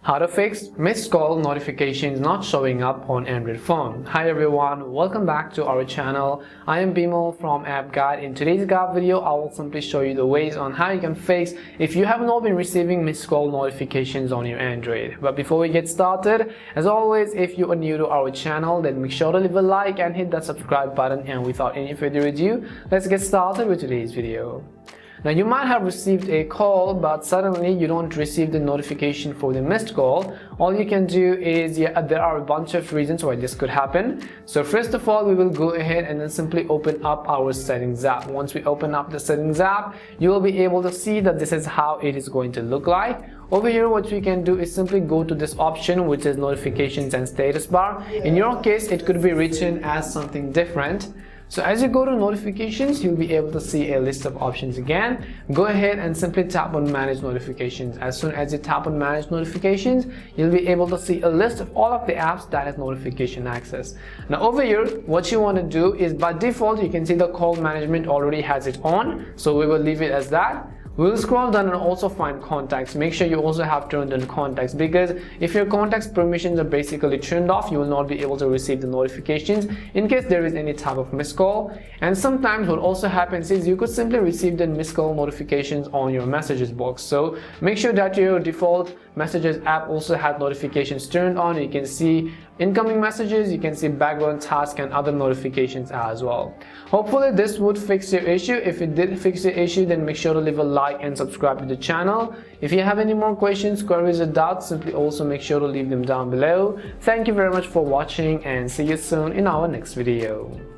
How to fix missed call notifications not showing up on Android phone. Hi everyone, welcome back to our channel. I am Bimo from App Guide. In today's guide video, I will simply show you the ways on how you can fix if you have not been receiving missed call notifications on your Android. But before we get started, as always, if you are new to our channel, then make sure to leave a like and hit that subscribe button. And without any further ado, let's get started with today's video. Now you might have received a call, but suddenly you don't receive the notification for the missed call. All you can do is, there are a bunch of reasons why this could happen. So first of all, we will go ahead and then simply open up our settings app. Once we open up the settings app, you will be able to see that this is how it is going to look like. Over here, what we can do is simply go to this option, which is notifications and status bar. In your case, it could be written as something different. So as you go to notifications, you'll be able to see a list of options again. Go ahead and simply tap on manage notifications. As soon as you tap on manage notifications, you'll be able to see a list of all of the apps that has notification access. Now over here, what you want to do is, by default, you can see the call management already has it on. So we will leave it as that. We'll scroll down and also find contacts. Make sure you also have turned on contacts, because if your contacts permissions are basically turned off, you will not be able to receive the notifications in case there is any type of missed call. And sometimes what also happens is you could simply receive the missed call notifications on your messages box. So make sure that your default messages app also has notifications turned on. You can see incoming messages, you can see background tasks and other notifications as well. Hopefully this would fix your issue. If it did fix your issue, then make sure to leave a like and subscribe to the channel. If you have any more questions, queries or doubts, simply also make sure to leave them down below. Thank you very much for watching and see you soon in our next video.